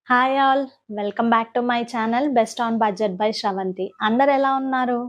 Hi all. Welcome back to my channel best on budget by Sravanthi. అందరూ ఎలా ఉన్నారు?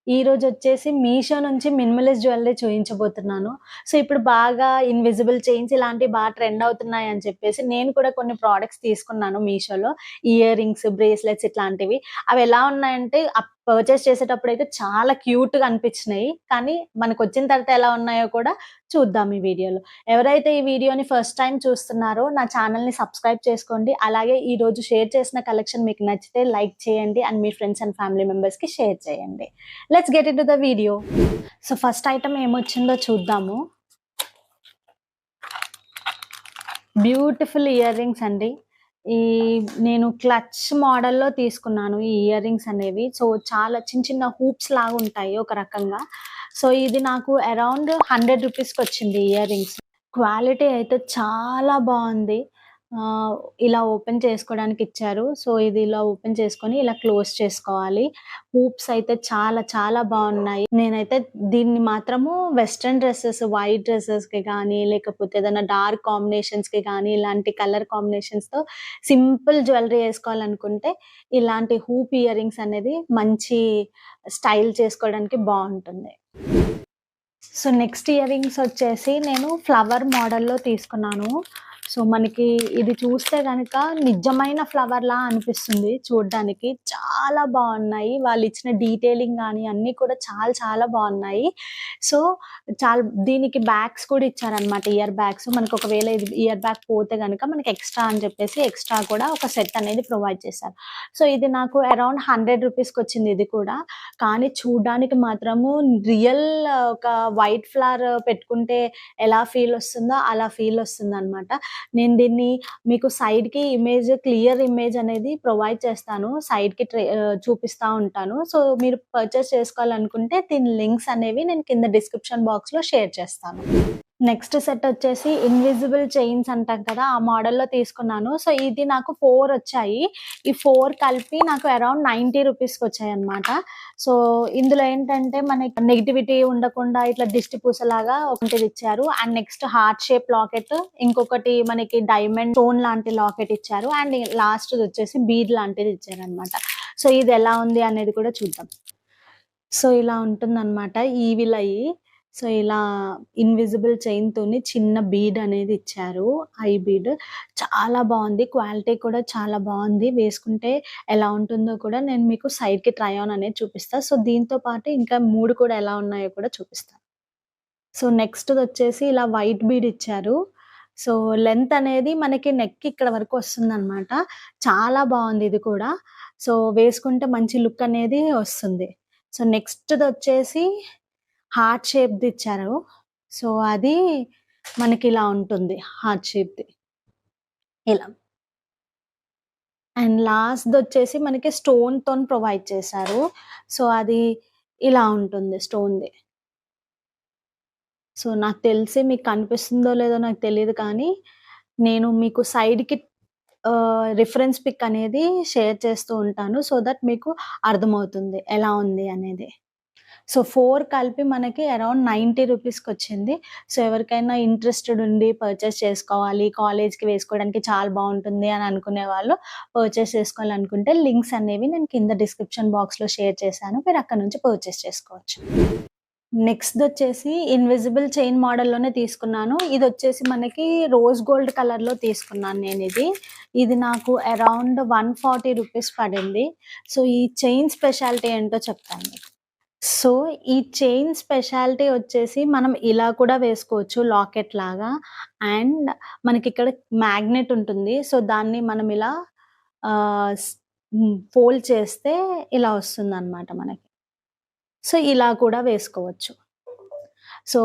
ఈరోజొచ్చేసి మీషో నుంచి మినిమలిస్ట్ జ్యువెల్లరీ చూయించబోతున్నాను. సో, ఇప్పుడు బాగా ఇన్విజిబుల్ చైన్స్ ఇలాంటివి ట్రెండ్ అవుతున్నాయని చెప్పేసి నేను కూడా కొన్ని ప్రొడక్ట్స్ తీసుకున్నాను మీషోలో. ఇయర్ రింగ్స్, బ్రేస్లెట్స్ ఇట్లాంటివి. అవెలా ఉన్నాయంటే పర్చేస్ చేసేటప్పుడైతే చాలా క్యూట్‌గా అనిపించినాయి. కానీ మనకొచ్చిన తర్వాత ఎలా ఉన్నాయో కూడా చూద్దాం ఈ వీడియోలో. ఎవరైతే ఈ వీడియోని ఫస్ట్ టైమ్ చూస్తున్నారో నా ఛానల్‌ని సబ్స్క్రైబ్ చేసుకోండి. అలాగే ఈరోజు షేర్ చేసిన కలెక్షన్ మీకు నచ్చితే లైక్ చేయండి అండ్ మీ ఫ్రెండ్స్ అండ్ ఫ్యామిలీ మెంబర్స్‌కి షేర్ చేయండి. Let's get into the video. So, first item ఏమొచ్చిందో చూద్దాము. బ్యూటిఫుల్ ఇయర్ రింగ్స్ అండి. ఈ నేను క్లచ్ మోడల్‌లో తీసుకున్నాను ఈ ఇయర్ రింగ్స్ అనేవి. సో, చాలా చిన్న చిన్న హూప్స్ లాగుంటాయి ఒక రకంగా. సో, ఇది నాకు అరౌండ్ 100 రూపీస్‌కొచ్చింది ఇయర్ రింగ్స్. క్వాలిటీ అయితే చాలా బావుంది. ఆహ్, ఇలా ఓపెన్ చేసుకోవడానికి ఇచ్చారు. సో, ఇది ఇలా ఓపెన్ చేసుకొని ఇలా క్లోజ్ చేసుకోవాలి. హూప్స్ అయితే చాలా చాలా బావున్నాయి. నేనైతే దీన్ని మాత్రము వెస్టర్న్ డ్రెసెస్, వైట్ డ్రెసెస్‌కి గానీ, లేకపోతే ఏదైనా డార్క్ కాంబినేషన్స్‌కి గానీ, ఇలాంటి కలర్ కాంబినేషన్స్‌తో సింపుల్ జ్యువెల్లరీ ఏసుకోవాలనుకుంటే, ఇలాంటి హూప్ ఇయర్ రింగ్స్ అనేది మంచి స్టైల్ చేసుకోవడానికి బావుంటుంది. సో, నెక్స్ట్ ఇయర్ రింగ్స్ వచ్చేసి నేను ఫ్లవర్ మోడల్‌లో తీసుకున్నాను. సో, మనకి ఇది చూస్తే గనక నిజమైన ఫ్లవర్‌లా అనిపిస్తుంది చూడ్డానికి. చాలా బావున్నాయి. వాళ్ళిచ్చిన డీటెయిలింగ్ గాని అన్నీ కూడా చాలా చాలా బావున్నాయి. సో, దీనికి బ్యాగ్స్ కూడా ఇచ్చారనమాట. Air bags. మనకు ఒకవేళ ఇది ఇయర్ బ్యాగ్ పోతే గనక మనకి ఎక్స్‌ట్రా అని చెప్పేసి ఎక్స్‌ట్రా కూడా ఒక సెట్ అనేది ప్రొవైడ్ చేశారు. సో, ఇది నాకు అరౌండ్ 100 రూపీస్‌కొచ్చింది ఇది కూడా. కానీ చూడ్డానికి మాత్రము రియల్ ఒక వైట్ ఫ్లవర్ పెట్టుకుంటే ఎలా ఫీలొస్తుందో అలా ఫీలొస్తుందనమాట. నేను దీన్ని మీకు సైడ్‌కి క్లియర్ ఇమేజ్ అనేది ప్రొవైడ్ చేస్తాను. చూపిస్తా ఉంటాను. సో, మీరు పర్చేస్ చేసుకోవాలనుకుంటే దీని లింక్స్ అనేవి నేను కింద డిస్క్రిప్షన్ బాక్స్‌లో షేర్ చేస్తాను. నెక్స్ట్ సెట్ వచ్చేసి ఇన్విజిబుల్ చైన్స్ అంటాం కదా! ఆ మోడల్‌లో తీసుకున్నాను. సో, ఇది నాకు 4 వచ్చాయి. ఈ 4 కలిపి నాకు అరౌండ్ 90 రూపీస్‌కొచ్చాయన్నమాట. సో, ఇందులో ఏంటంటే మనకి నెగటివిటీ ఉండకుండా ఇట్లా దిష్టి పూసలాగా ఒకటిదిచ్చారు. And next heart shape locket, ఇంకొకటి మనకి డైమండ్ స్టోన్ లాంటి లాకెట్ ఇచ్చారు. అండ్ లాస్ట్‌దొచ్చేసి బీడ్ లాంటిది ఇచ్చారన్నమాట. సో, ఇది ఎలా ఉంది అనేది కూడా చూద్దాం. సో, ఇలా ఉంటుందన్నమాట ఈవిల్ ఐ. సో, ఇలా ఇన్విజిబుల్ చైన్‌తోని చిన్న బీడ్ అనేది ఇచ్చారు. I bead. చాలా బావుంది. క్వాలిటీ కూడా చాలా బావుంది. వేసుకుంటే ఎలా ఉంటుందో కూడా నేను మీకు సైడ్‌కి ట్రై ఆన్ అనేది చూపిస్తా. సో, దీంతో పాటు ఇంకా 3 కూడా ఎలా ఉన్నాయో కూడా చూపిస్తా. సో, నెక్స్ట్‌దొచ్చేసి ఇలా వైట్ బీడ్ ఇచ్చారు. సో, లెంత్ అనేది మనకి నెక్ ఇక్కడ వరకు వస్తుందన్నమాట. చాలా బావుంది ఇది కూడా. సో, వేసుకుంటే మంచి లుక్ అనేది వస్తుంది. సో, నెక్స్ట్‌దొచ్చేసి హార్ట్ షేప్‌ది ఇచ్చారు. సో, అది మనకిలా ఉంటుంది హార్ట్ షేప్‌ది. ఇలా. అండ్ లాస్ట్‌దొచ్చేసి మనకి స్టోన్‌తోని ప్రొవైడ్ చేశారు. సో, అది ఇలా ఉంటుంది స్టోన్‌ది. సో, నాకు తెలిసి మీకు కనిపిస్తుందో లేదో నాకు తెలీదు కానీ, నేను మీకు సైడ్‌కి రిఫరెన్స్ పిక్ అనేది షేర్ చేస్తూ ఉంటాను. సో దట్ మీకు అర్థమవుతుంది ఎలా ఉంది అనేది. సో, 4 కలిపి మనకి అరౌండ్ 90 రూపీస్‌కొచ్చింది. సో, ఎవరికైనా ఇంట్రెస్టెడ్ ఉండి పర్చేస్ చేసుకోవాలి, కాలేజ్‌కి వేసుకోవడానికి చాలా బావుంటుంది అని అనుకునే వాళ్ళు పర్చేస్ చేసుకోవాలనుకుంటే లింక్స్ అనేవి నేను కింద డిస్క్రిప్షన్ బాక్స్‌లో షేర్ చేశాను. మీరు అక్కడి నుంచి పర్చేస్ చేసుకోవచ్చు. నెక్స్ట్‌దొచ్చేసి ఇన్విజిబుల్ చైన్ మోడల్‌లోనే తీసుకున్నాను. ఇదొచ్చేసి మనకి రోజ్ గోల్డ్ కలర్‌లో తీసుకున్నాను నేనిది. ఇది నాకు అరౌండ్ 140 రూపీస్ పడింది. సో, ఈ చైన్ స్పెషాలిటీ ఏంటో చెప్తాను మీకు. సో, ఈ చైన్ స్పెషాలిటీ వచ్చేసి మనం ఇలా కూడా వేసుకోవచ్చు లాకెట్ లాగా. అండ్ మనకిక్కడ మ్యాగ్నెట్ ఉంటుంది. సో, దాన్ని మనం ఇలా ఆహ్, స్ ఫోల్డ్ చేస్తే ఇలా వస్తుందనమాట మనకి. సో, ఇలా కూడా వేసుకోవచ్చు. సో,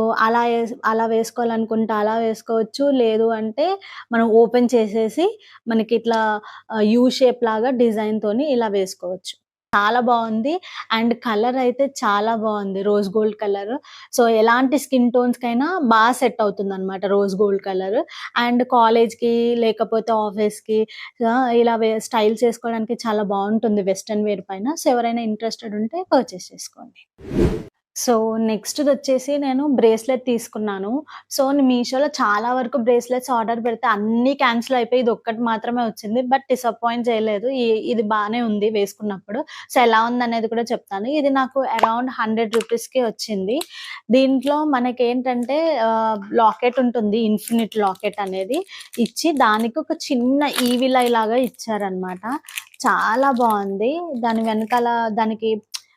అలా వేసుకోవాలనుకుంటే అలా వేసుకోవచ్చు. లేదు అంటే మనం ఓపెన్ చేసేసి మనకిట్లా యూ షేప్ లాగా డిజైన్‌తోని ఇలా వేసుకోవచ్చు. చాలా బావుంది. అండ్ కలర్ అయితే చాలా బావుంది. Rose gold colour. సో, ఎలాంటి స్కిన్ టోన్స్‌కైనా సెట్ అవుతుందనమాట రోజ్ గోల్డ్ కలర్. అండ్ కాలేజ్‌కి లేకపోతే ఆఫీస్‌కి ఇలా స్టైల్ చేసుకోవడానికి చాలా బావుంటుంది వెస్టర్న్ వేర్ పైన. సో, ఎవరైనా ఇంట్రెస్టెడ్ ఉంటే పర్చేస్ చేసుకోండి. సో, నెక్స్ట్‌దొచ్చేసి నేను బ్రేస్లెట్ తీసుకున్నాను. సో, మీషోలో చాలా వరకు బ్రేస్లెట్స్ ఆర్డర్ పెడితే అన్నీ క్యాన్సిల్ అయిపోయి ఇదొక్కటి మాత్రమే వచ్చింది. బట్ డిసప్పాయింట్ చేయలేదు. ఇది బానే ఉంది వేసుకున్నప్పుడు. సో, ఎలా ఉందనేది కూడా చెప్తాను. ఇది నాకు అరౌండ్ 100 రూపీస్‌కి వచ్చింది. దీంట్లో మనకేంటంటే లాకెట్ ఉంటుంది. ఇన్ఫినిట్ లాకెట్ అనేది ఇచ్చి దానికి ఒక చిన్న ఈవిల్ ఐ లాగా ఇచ్చారనమాట. చాలా బావుంది. దాని వెనకాల దానికి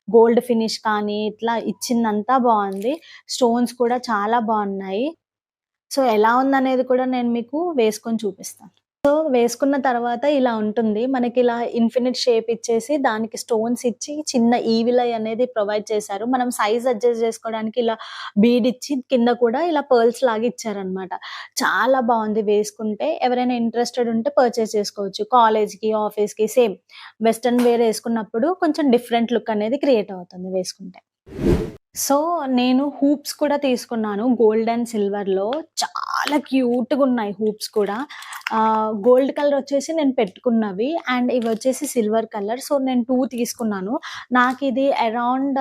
గోల్డ్ ఫినిష్ కానీ, ఇట్లా ఇచ్చిందంతా బావుంది. స్టోన్స్ కూడా చాలా బావున్నాయి. సో, ఎలా ఉందనేది కూడా నేను మీకు వేసుకొని చూపిస్తాను. సో, వేసుకున్న తర్వాత ఇలా ఉంటుంది. మనకిలా ఇన్ఫినిట్ షేప్ ఇచ్చేసి, దానికి స్టోన్స్ ఇచ్చి, చిన్న ఈవిల్ ఐ అనేది ప్రొవైడ్ చేశారు. మనం సైజ్ అడ్జస్ట్ జేసుకోవడానికి ఇలా బీడ్ ఇచ్చి, కింద కూడా ఇలా పర్ల్స్ లాగా ఇచ్చారనమాట. చాలా బావుంది వేసుకుంటే. ఎవరైనా ఇంట్రెస్టెడ్ ఉంటే పర్చేస్ చేసుకోవచ్చు. కాలేజ్‌కి, ఆఫీస్‌కి సేమ్ వెస్టర్న్ వేర్ ఏసుకున్నప్పుడు కొంచెం డిఫరెంట్ లుక్ అనేది క్రియేట్ అవుతుంది వేసుకుంటే. సో, నేను హూప్స్ కూడా తీసుకున్నాను. గోల్డ్ అండ్ సిల్వర్‌లో. చాలా క్యూట్‌గున్నాయి హూప్స్ కూడా. గోల్డ్ కలర్ వచ్చేసి నేను పెట్టుకున్నవి. అండ్ ఇవొచ్చేసి సిల్వర్ కలర్. సో, నేను 2 తీసుకున్నాను. నాకిది అరౌండ్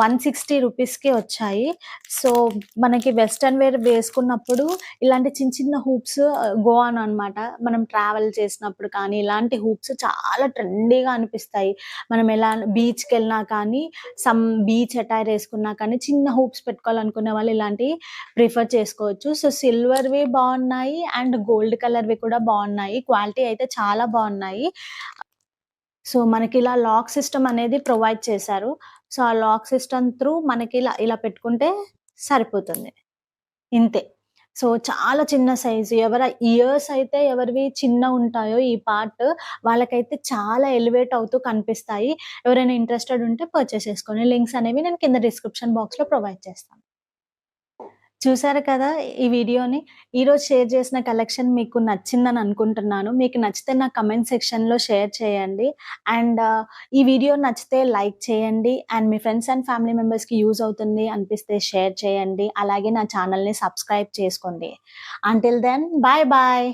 160 రూపీస్‌కి వచ్చాయి. సో, మనకి వెస్టర్న్ వేర్ వేసుకున్నప్పుడు ఇలాంటి చిన్న చిన్న హూప్స్ గో ఆన్ అనమాట. మనం ట్రావెల్ చేసినప్పుడు కానీ, ఇలాంటి హూప్స్ చాలా ట్రెండీగా అనిపిస్తాయి. మనం ఎలా బీచ్‌కెళ్ళినా కానీ, బీచ్ అటైర్ ఏసుకున్నా కానీ, చిన్న హూప్స్ పెట్టుకోవాలనుకునే వాళ్ళు ఇలాంటివి ప్రిఫర్ చేసుకోవచ్చు. సో, సిల్వర్‌వి బావున్నాయి అండ్ గోల్డ్ కలర్‌వి కూడా బావున్నాయి. క్వాలిటీ అయితే చాలా బావున్నాయి. సో, మనకిలా లాక్ సిస్టమ్ అనేది ప్రొవైడ్ చేశారు. సో, ఆ లాక్ సిస్టమ్ త్రూ మనకిలా ఇలా పెట్టుకుంటే సరిపోతుంది. ఇంతే. సో, చాలా చిన్న సైజు. ఇయర్స్ అయితే ఎవరివి చిన్నగుంటాయో ఈ పార్ట్, వాళ్ళకైతే చాలా ఎలివేట్ అవుతూ కనిపిస్తాయి. ఎవరైనా ఇంట్రెస్టెడ్ ఉంటే పర్చేస్ చేసుకోండి. లింక్స్ అనేవి నేను కింద డిస్క్రిప్షన్ బాక్స్‌లో ప్రొవైడ్ చేస్తాను. చూసారు కదా ఈ వీడియోని. ఈరోజు షేర్ చేసిన కలెక్షన్ మీకు నచ్చిందని అనుకుంటున్నాను. మీకు నచ్చితే నా కమెంట్ సెక్షన్‌లో షేర్ చేయండి. అండ్ ఈ వీడియో నచ్చితే లైక్ చేయండి. అండ్ మీ ఫ్రెండ్స్ అండ్ ఫ్యామిలీ మెంబర్స్‌కి యూజ్ అవుతుంది అనిపిస్తే షేర్ చేయండి. అలాగే నా ఛానెల్‌ని సబ్స్క్రైబ్ చేసుకోండి. Until then bye bye.